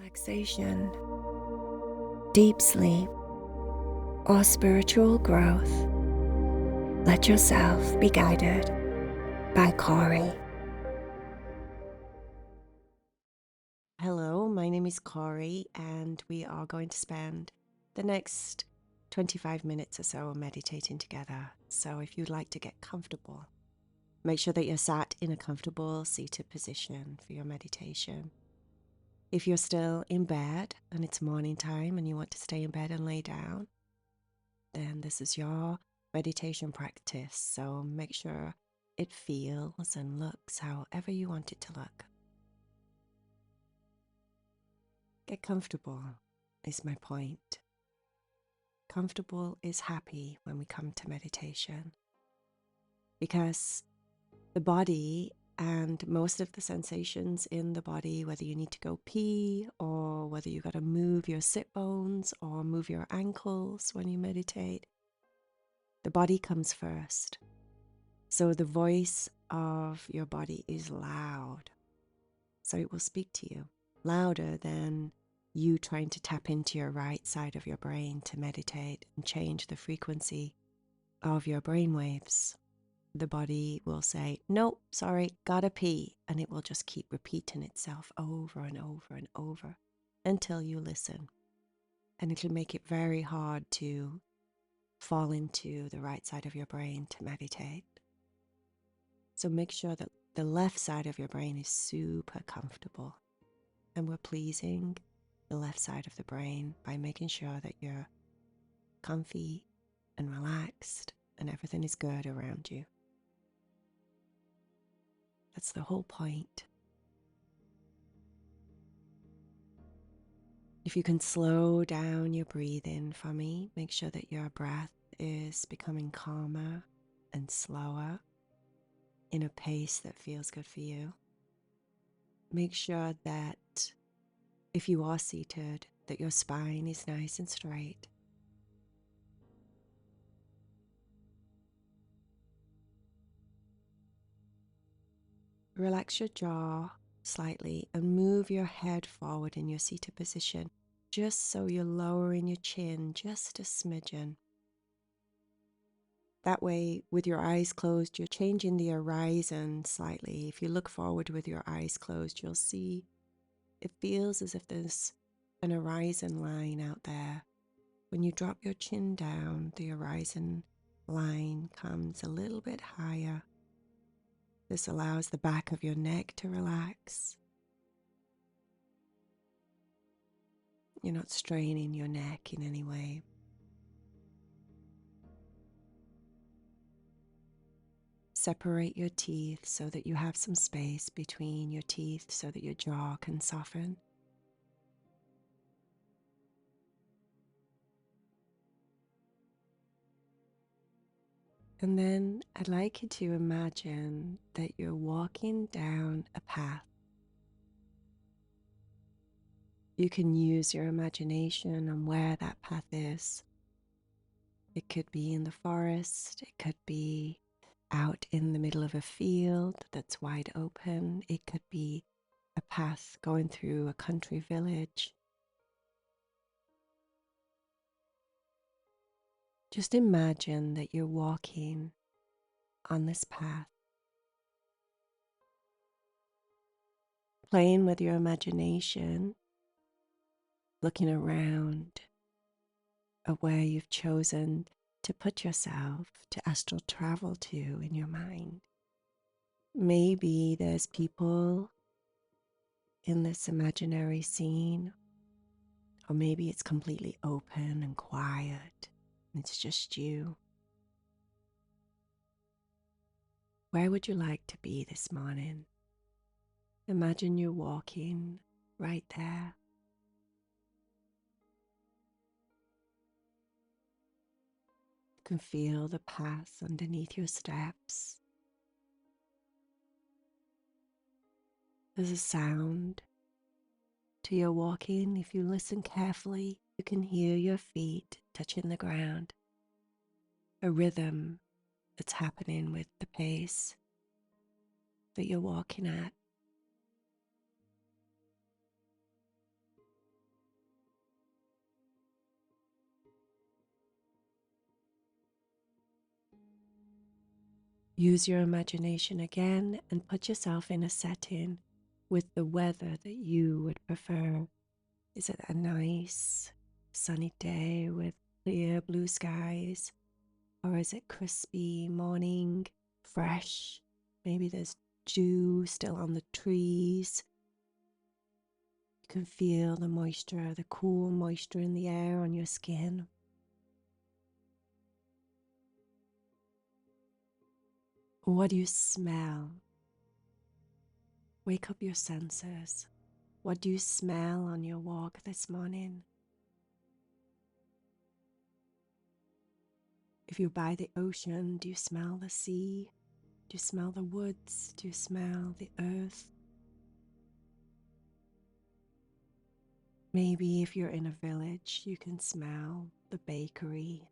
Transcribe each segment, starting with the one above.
relaxation, deep sleep, or spiritual growth, let yourself be guided by Cory. Hello, my name is Cory, and we are going to spend the next 25 minutes or so meditating together. So if you'd like to get comfortable, make sure that you're sat in a comfortable seated position for your meditation. If you're still in bed and it's morning time and you want to stay in bed and lay down, then this is your meditation practice. So make sure it feels and looks however you want it to look. Get comfortable is my point. Comfortable is happy when we come to meditation, because the body and most of the sensations in the body, whether you need to go pee or whether you got to move your sit bones or move your ankles when you meditate, the body comes first. So the voice of your body is loud. So it will speak to you louder than you trying to tap into your right side of your brain to meditate and change the frequency of your brain waves. The body will say, nope, sorry, gotta pee. And it will just keep repeating itself over and over and over until you listen. And it'll make it very hard to fall into the right side of your brain to meditate. So make sure that the left side of your brain is super comfortable. And we're pleasing the left side of the brain by making sure that you're comfy and relaxed and everything is good around you. That's the whole point. If you can slow down your breathing for me, make sure that your breath is becoming calmer and slower in a pace that feels good for you. Make sure that if you are seated, that your spine is nice and straight. Relax your jaw slightly and move your head forward in your seated position, just so you're lowering your chin just a smidgen. That way, with your eyes closed, you're changing the horizon slightly. If you look forward with your eyes closed, you'll see it feels as if there's an horizon line out there. When you drop your chin down, the horizon line comes a little bit higher. This allows the back of your neck to relax. You're not straining your neck in any way. Separate your teeth so that you have some space between your teeth so that your jaw can soften. And then I'd like you to imagine that you're walking down a path. You can use your imagination on where that path is. It could be in the forest, it could be out in the middle of a field that's wide open, it could be a path going through a country village. Just imagine that you're walking on this path, playing with your imagination, looking around at where you've chosen to put yourself to astral travel to in your mind. Maybe there's people in this imaginary scene, or maybe it's completely open and quiet and it's just you. Where would you like to be this morning? Imagine you're walking right there. You can feel the path underneath your steps. There's a sound to your walking. If you listen carefully, you can hear your feet touching the ground. A rhythm that's happening with the pace that you're walking at. Use your imagination again and put yourself in a setting with the weather that you would prefer. Is it a nice sunny day with clear blue skies? Or is it crispy morning, fresh? Maybe there's dew still on the trees. You can feel the moisture, the cool moisture in the air on your skin. What do you smell? Wake up your senses. What do you smell on your walk this morning? If you're by the ocean, do you smell the sea? Do you smell the woods? Do you smell the earth? Maybe if you're in a village, you can smell the bakery.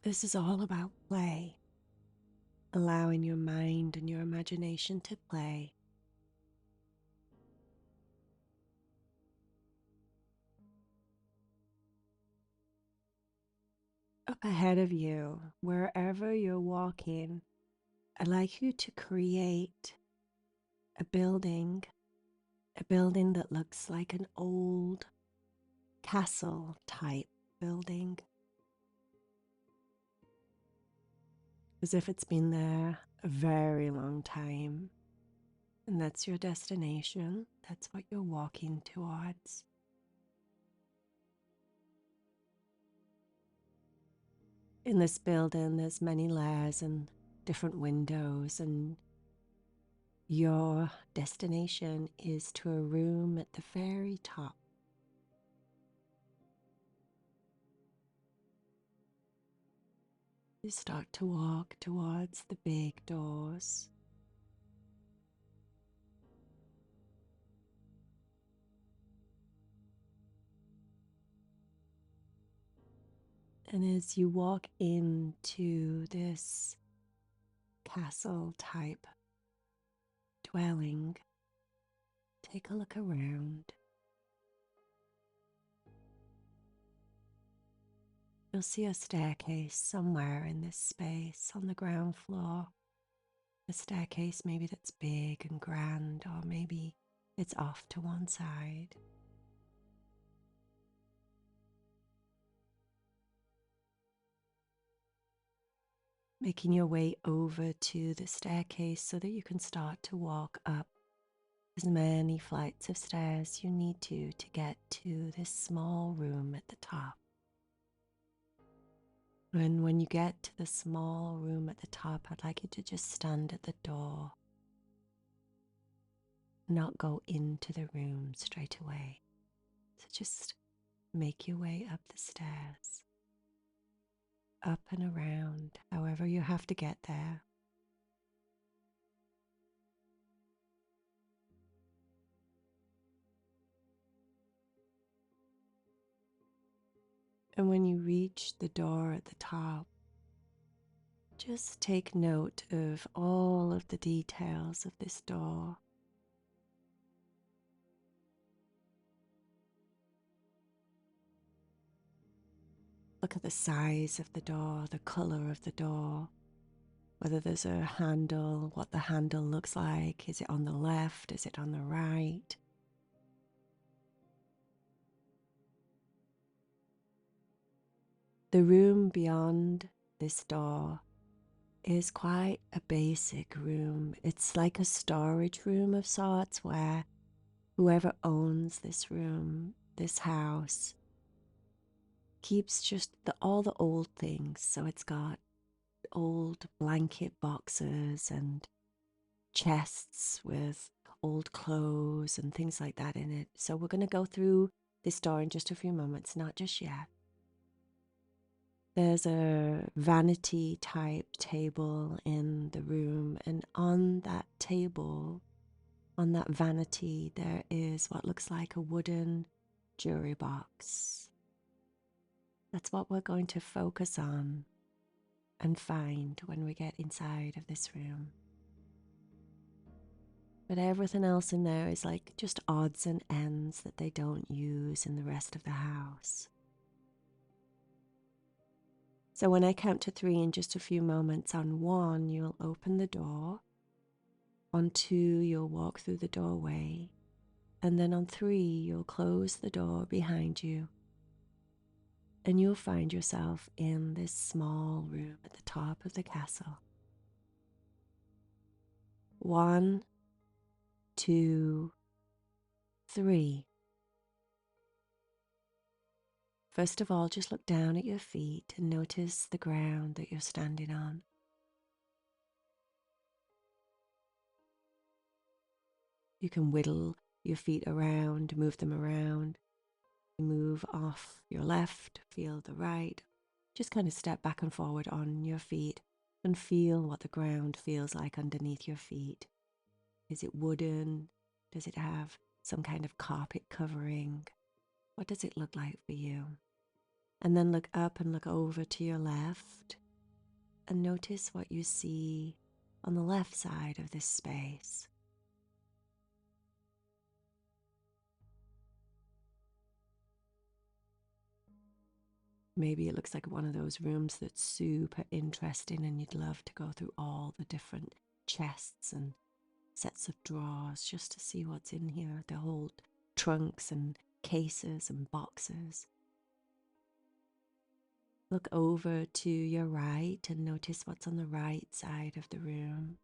This is all about play, allowing your mind and your imagination to play. Up ahead of you, wherever you're walking, I'd like you to create a building that looks like an old castle type building, as if it's been there a very long time. And that's your destination. That's what you're walking towards. In this building, there's many layers and different windows, and your destination is to a room at the very top. You start to walk towards the big doors. And as you walk into this castle type dwelling, take a look around. You'll see a staircase somewhere in this space on the ground floor. A staircase maybe that's big and grand, or maybe it's off to one side. Making your way over to the staircase so that you can start to walk up as many flights of stairs you need to get to this small room at the top. And when you get to the small room at the top, I'd like you to just stand at the door, not go into the room straight away. So just make your way up the stairs, up and around, however you have to get there. And when you reach the door at the top, just take note of all of the details of this door. Look at the size of the door, the color of the door, whether there's a handle, what the handle looks like. Is it on the left? Is it on the right? The room beyond this door is quite a basic room. It's like a storage room of sorts where whoever owns this room, this house, keeps just all the old things. So it's got old blanket boxes and chests with old clothes and things like that in it. So we're going to go through this door in just a few moments, not just yet. There's a vanity type table in the room, and on that table, on that vanity, there is what looks like a wooden jewelry box. That's what we're going to focus on and find when we get inside of this room. But everything else in there is like just odds and ends that they don't use in the rest of the house. So when I count to 3 in just a few moments, on 1, you'll open the door. On 2, you'll walk through the doorway. And then on 3, you'll close the door behind you. And you'll find yourself in this small room at the top of the castle. 1, 2, 3. First of all, just look down at your feet and notice the ground that you're standing on. You can whittle your feet around, move them around, move off your left, feel the right. Just kind of step back and forward on your feet and feel what the ground feels like underneath your feet. Is it wooden? Does it have some kind of carpet covering? What does it look like for you? And then look up and look over to your left and notice what you see on the left side of this space. Maybe it looks like one of those rooms that's super interesting and you'd love to go through all the different chests and sets of drawers just to see what's in here. They hold trunks and cases and boxes. Look over to your right and notice what's on the right side of the room.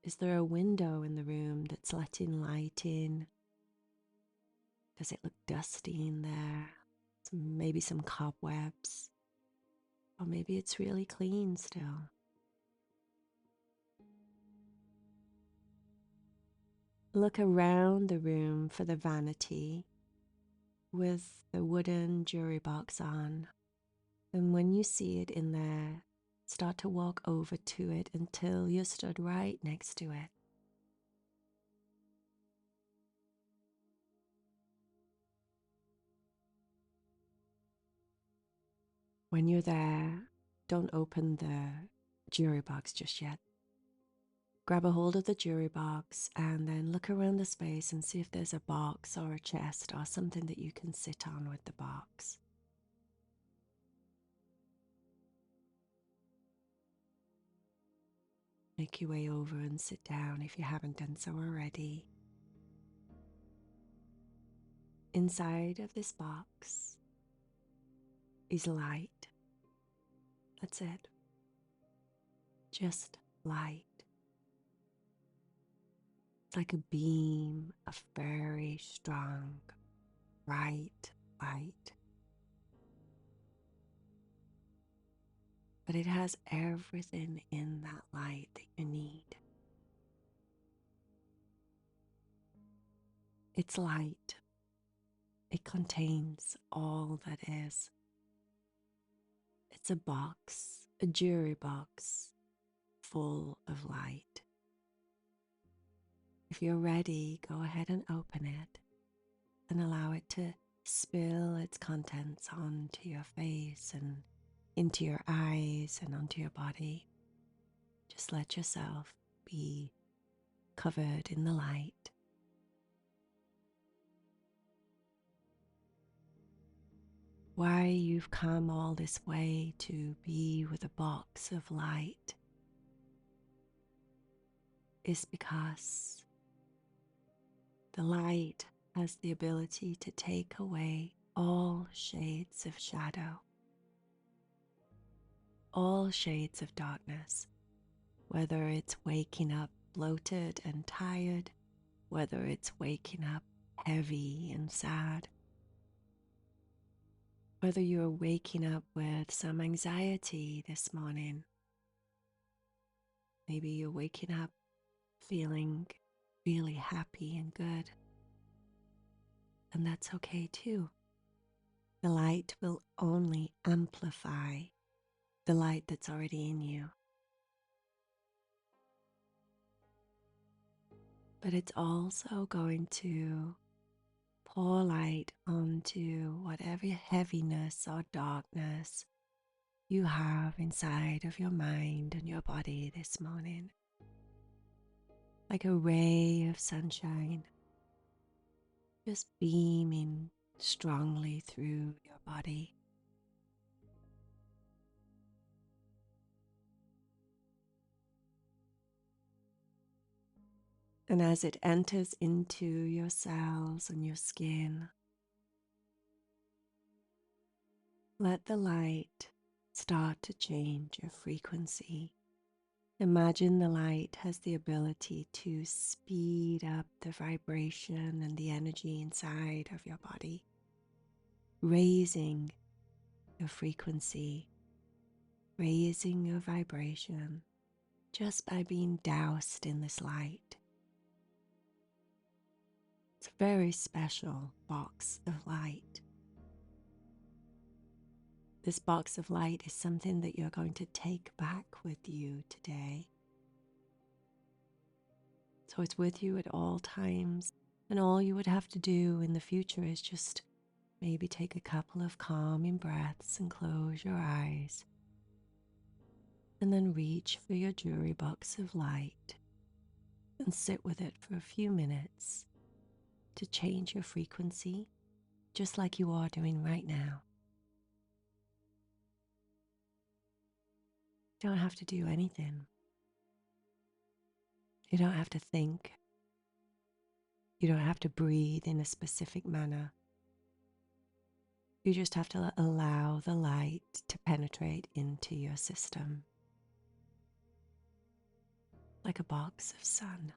Is there a window in the room that's letting light in? Does it look dusty in there? Maybe some cobwebs. Or maybe it's really clean still. Look around the room for the vanity with the wooden jewelry box on. And when you see it in there, start to walk over to it until you're stood right next to it. When you're there, don't open the jewelry box just yet. Grab a hold of the jewelry box and then look around the space and see if there's a box or a chest or something that you can sit on with the box. Make your way over and sit down if you haven't done so already. Inside of this box is light. That's it. Just light. It's like a beam of very strong, bright light. But it has everything in that light that you need. It's light. It contains all that is. It's a box, a jewelry box, full of light. If you're ready, go ahead and open it and allow it to spill its contents onto your face and into your eyes and onto your body. Just let yourself be covered in the light. Why you've come all this way to be with a box of light is because the light has the ability to take away all shades of shadow, all shades of darkness, whether it's waking up bloated and tired, whether it's waking up heavy and sad, whether you're waking up with some anxiety this morning. Maybe you're waking up feeling really happy and good. And that's okay too. The light will only amplify the light that's already in you. But it's also going to pour light onto whatever heaviness or darkness you have inside of your mind and your body this morning, like a ray of sunshine, just beaming strongly through your body. And as it enters into your cells and your skin, let the light start to change your frequency. Imagine the light has the ability to speed up the vibration and the energy inside of your body, raising your frequency, raising your vibration just by being doused in this light. It's a very special box of light. This box of light is something that you're going to take back with you today. So it's with you at all times, and all you would have to do in the future is just maybe take a couple of calming breaths and close your eyes, and then reach for your jewelry box of light and sit with it for a few minutes to change your frequency, just like you are doing right now. You don't have to do anything. You don't have to think. You don't have to breathe in a specific manner. You just have to allow the light to penetrate into your system, like a box of sun.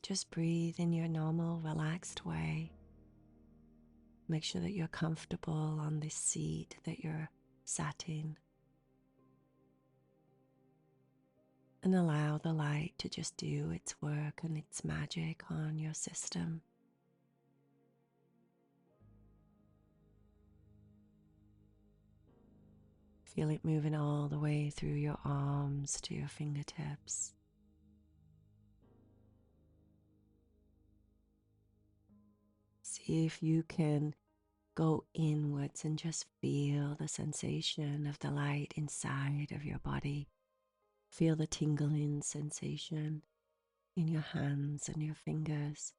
Just breathe in your normal, relaxed way. Make sure that you're comfortable on this seat that you're sat in. And allow the light to just do its work and its magic on your system. Feel it moving all the way through your arms to your fingertips. See if you can go inwards and just feel the sensation of the light inside of your body. Feel the tingling sensation in your hands and your fingers.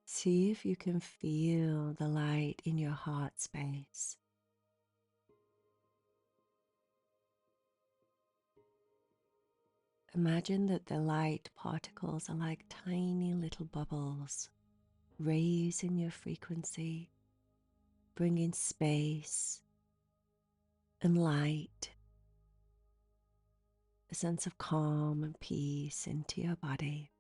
See if you can feel the light in your heart space. Imagine that the light particles are like tiny little bubbles, raising your frequency, bringing space and light, a sense of calm and peace into your body.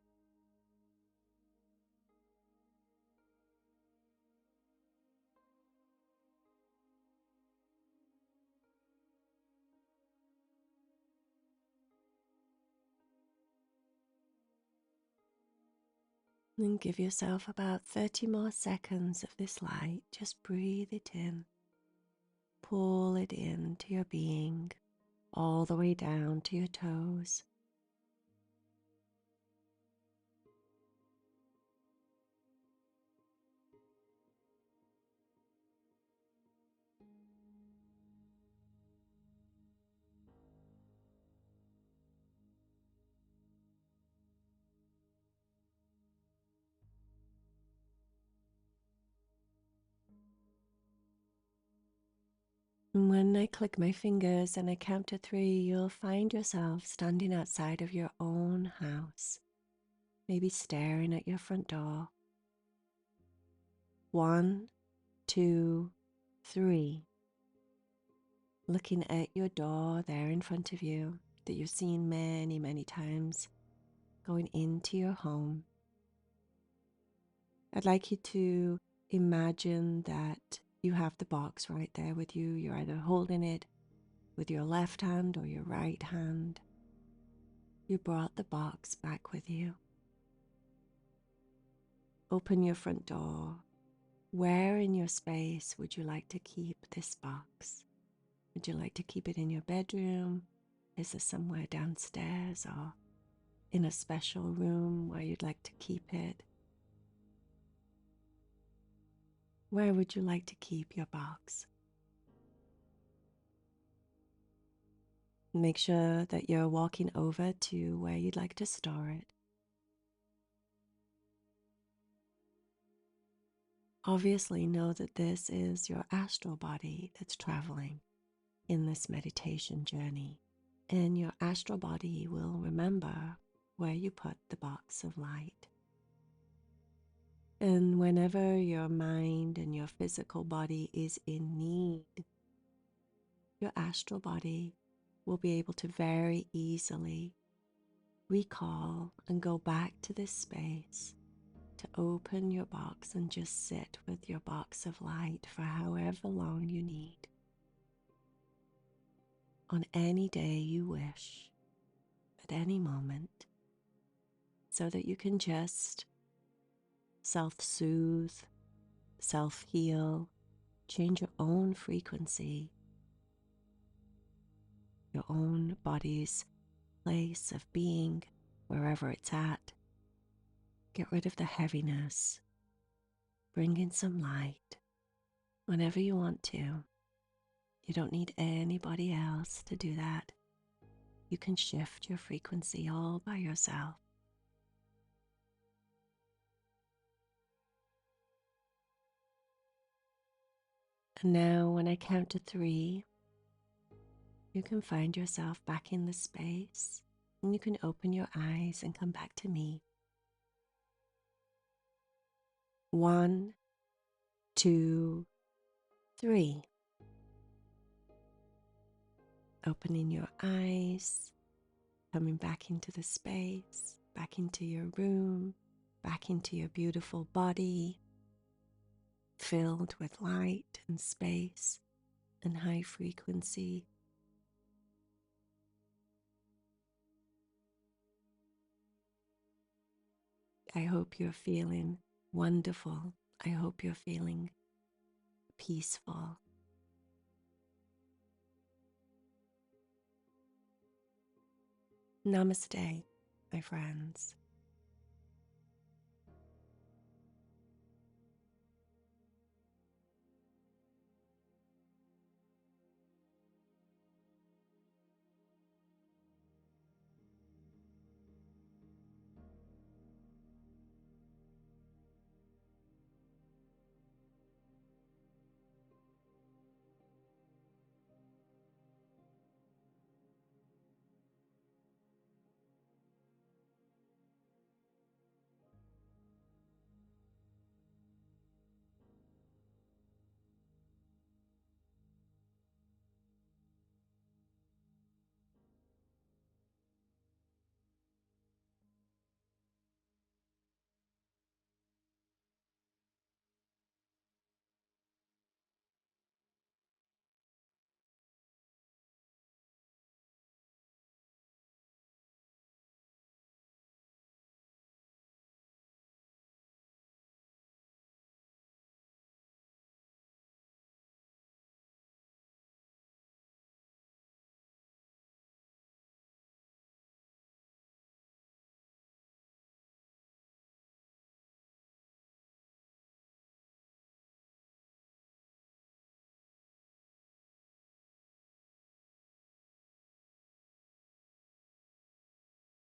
And give yourself about 30 more seconds of this light. Just breathe it in. Pull it into your being, all the way down to your toes. And when I click my fingers and I count to 3, you'll find yourself standing outside of your own house, maybe staring at your front door. 1, 2, 3. Looking at your door there in front of you that you've seen many, many times, going into your home. I'd like you to imagine that you have the box right there with you. You're either holding it with your left hand or your right hand. You brought the box back with you. Open your front door Where in your space would you like to keep this box? Would you like to keep it in your bedroom? Is there somewhere downstairs or in a special room where you'd like to keep it? Where would you like to keep your box? Make sure that you're walking over to where you'd like to store it. Obviously, know that this is your astral body that's traveling in this meditation journey, and your astral body will remember where you put the box of light. And whenever your mind and your physical body is in need, your astral body will be able to very easily recall and go back to this space to open your box and just sit with your box of light for however long you need, on any day you wish, at any moment, so that you can just self-soothe, self-heal, change your own frequency, your own body's place of being, wherever it's at. Get rid of the heaviness. Bring in some light whenever you want to. You don't need anybody else to do that. You can shift your frequency all by yourself. And now, when I count to 3, you can find yourself back in the space, and you can open your eyes and come back to me. 1, 2, 3. Opening your eyes, coming back into the space, back into your room, back into your beautiful body, filled with light and space and high frequency. I hope you're feeling wonderful. I hope you're feeling peaceful. Namaste, my friends.